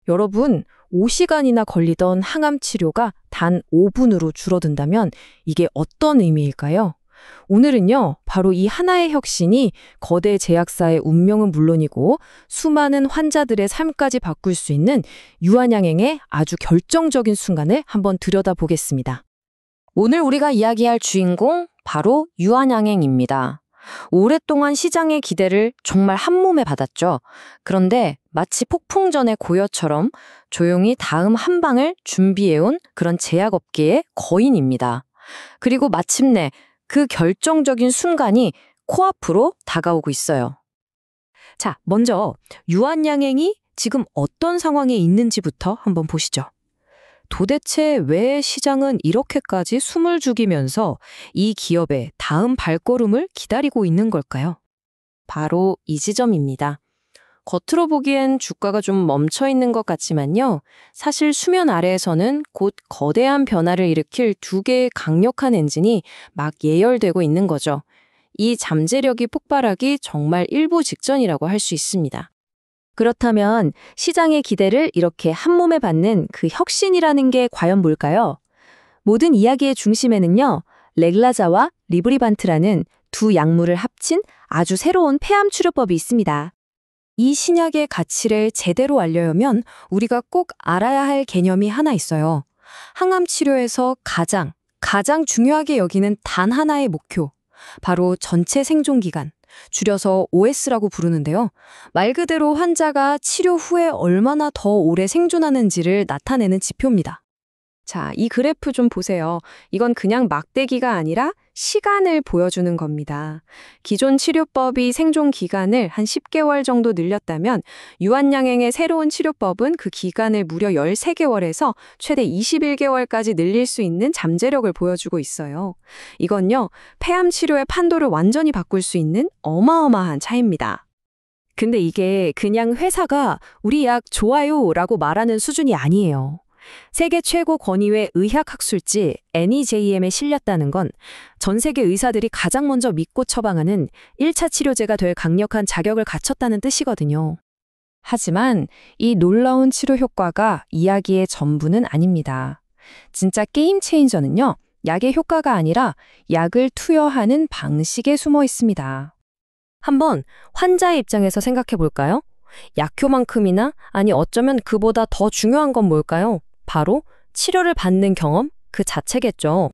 여러분, 5시간이나 걸리던 항암 치료가 단 5분으로 줄어든다면 이게 어떤 의미일까요? 오늘은요, 바로 이 하나의 혁신이 거대 제약사의 운명은 물론이고 수많은 환자들의 삶까지 바꿀 수 있는 유한양행의 아주 결정적인 순간을 한번 들여다보겠습니다. 오늘 우리가 이야기할 주인공 바로 유한양행입니다. 오랫동안 시장의 기대를 정말 한몸에 받았죠. 그런데 마치 폭풍전의 고여처럼 조용히 다음 한 방을 준비해온 그런 제약업계의 거인입니다. 그리고 마침내 그 결정적인 순간이 코앞으로 다가오고 있어요. 자, 먼저 유한양행이 지금 어떤 상황에 있는지부터 한번 보시죠. 도대체 왜 시장은 이렇게까지 숨을 죽이면서 이 기업의 다음 발걸음을 기다리고 있는 걸까요? 바로 이 지점입니다. 겉으로 보기엔 주가가 좀 멈춰 있는 것 같지만요. 사실 수면 아래에서는 곧 거대한 변화를 일으킬 두 개의 강력한 엔진이 막 예열되고 있는 거죠. 이 잠재력이 폭발하기 정말 일보 직전이라고 할 수 있습니다. 그렇다면 시장의 기대를 이렇게 한몸에 받는 그 혁신이라는 게 과연 뭘까요? 모든 이야기의 중심에는요, 렉라자와 리브리반트라는 두 약물을 합친 아주 새로운 폐암 치료법이 있습니다. 이 신약의 가치를 제대로 알려면 우리가 꼭 알아야 할 개념이 하나 있어요. 항암 치료에서 가장 중요하게 여기는 단 하나의 목표, 바로 전체 생존 기간, 줄여서 OS라고 부르는데요. 말 그대로 환자가 치료 후에 얼마나 더 오래 생존하는지를 나타내는 지표입니다. 자, 이 그래프 좀 보세요. 이건 그냥 막대기가 아니라 시간을 보여주는 겁니다. 기존 치료법이 생존 기간을 한 10개월 정도 늘렸다면 유한양행의 새로운 치료법은 그 기간을 무려 13개월에서 최대 21개월까지 늘릴 수 있는 잠재력을 보여주고 있어요. 이건요, 폐암 치료의 판도를 완전히 바꿀 수 있는 어마어마한 차이입니다. 근데 이게 그냥 회사가 우리 약 좋아요라고 말하는 수준이 아니에요. 세계 최고 권위의 의학학술지 NEJM에 실렸다는 건 전 세계 의사들이 가장 먼저 믿고 처방하는 1차 치료제가 될 강력한 자격을 갖췄다는 뜻이거든요. 하지만 이 놀라운 치료 효과가 이야기의 전부는 아닙니다. 진짜 게임 체인저는요, 약의 효과가 아니라 약을 투여하는 방식에 숨어 있습니다. 한번 환자의 입장에서 생각해 볼까요? 약효만큼이나, 아니 어쩌면 그보다 더 중요한 건 뭘까요? 바로 치료를 받는 경험 그 자체겠죠.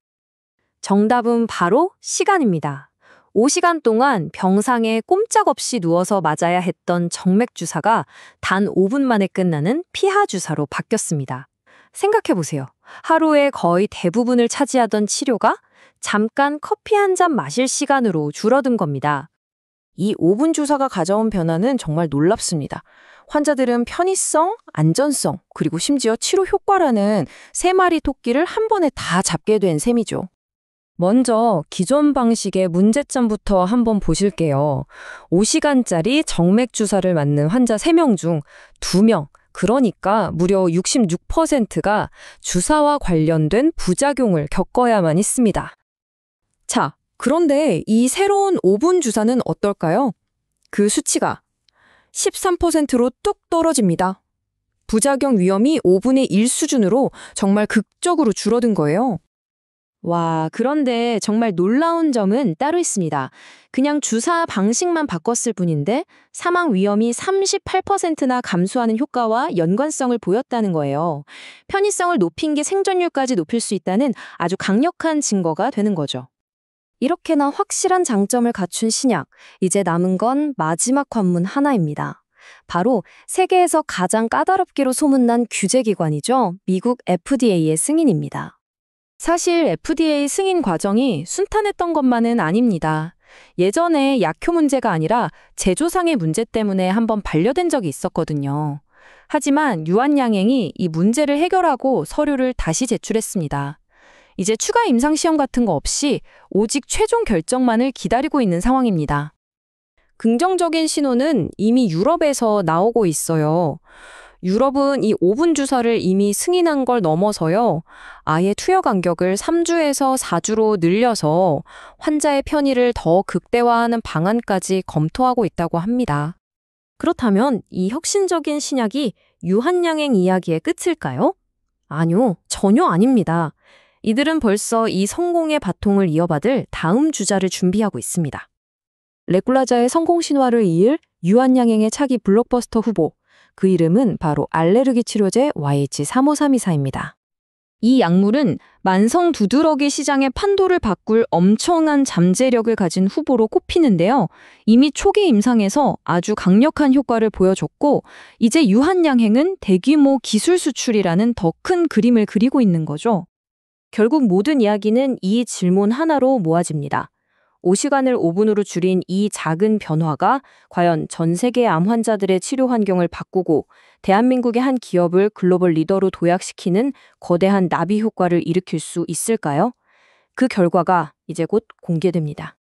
정답은 바로 시간입니다. 5시간 동안 병상에 꼼짝없이 누워서 맞아야 했던 정맥 주사가 단 5분 만에 끝나는 피하 주사로 바뀌었습니다. 생각해 보세요. 하루의 거의 대부분을 차지하던 치료가 잠깐 커피 한 잔 마실 시간으로 줄어든 겁니다. 이 5분 주사가 가져온 변화는 정말 놀랍습니다. 환자들은 편의성, 안전성, 그리고 심지어 치료 효과라는 세 마리 토끼를 한 번에 다 잡게 된 셈이죠. 먼저 기존 방식의 문제점부터 한번 보실게요. 5시간짜리 정맥 주사를 맞는 환자 3명 중 2명, 그러니까 무려 66%가 주사와 관련된 부작용을 겪어야만 했습니다. 자, 그런데 이 새로운 5분 주사는 어떨까요? 그 수치가 13%로 뚝 떨어집니다. 부작용 위험이 5분의 1 수준으로 정말 극적으로 줄어든 거예요. 와, 그런데 정말 놀라운 점은 따로 있습니다. 그냥 주사 방식만 바꿨을 뿐인데 사망 위험이 38%나 감소하는 효과와 연관성을 보였다는 거예요. 편의성을 높인 게 생존율까지 높일 수 있다는 아주 강력한 증거가 되는 거죠. 이렇게나 확실한 장점을 갖춘 신약, 이제 남은 건 마지막 관문 하나입니다. 바로 세계에서 가장 까다롭기로 소문난 규제기관이죠. 미국 FDA의 승인입니다. 사실 FDA 승인 과정이 순탄했던 것만은 아닙니다. 예전에 약효 문제가 아니라 제조상의 문제 때문에 한번 반려된 적이 있었거든요. 하지만 유한양행이 이 문제를 해결하고 서류를 다시 제출했습니다. 이제 추가 임상시험 같은 거 없이 오직 최종 결정만을 기다리고 있는 상황입니다. 긍정적인 신호는 이미 유럽에서 나오고 있어요. 유럽은 이 5분 주사를 이미 승인한 걸 넘어서요. 아예 투여 간격을 3주에서 4주로 늘려서 환자의 편의를 더 극대화하는 방안까지 검토하고 있다고 합니다. 그렇다면 이 혁신적인 신약이 유한양행 이야기의 끝일까요? 아니요, 전혀 아닙니다. 이들은 벌써 이 성공의 바통을 이어받을 다음 주자를 준비하고 있습니다. 레굴라자의 성공 신화를 이을 유한양행의 차기 블록버스터 후보. 그 이름은 바로 알레르기 치료제 YH35324입니다. 이 약물은 만성 두드러기 시장의 판도를 바꿀 엄청난 잠재력을 가진 후보로 꼽히는데요. 이미 초기 임상에서 아주 강력한 효과를 보여줬고, 이제 유한양행은 대규모 기술 수출이라는 더 큰 그림을 그리고 있는 거죠. 결국 모든 이야기는 이 질문 하나로 모아집니다. 5시간을 5분으로 줄인 이 작은 변화가 과연 전 세계 암 환자들의 치료 환경을 바꾸고 대한민국의 한 기업을 글로벌 리더로 도약시키는 거대한 나비 효과를 일으킬 수 있을까요? 그 결과가 이제 곧 공개됩니다.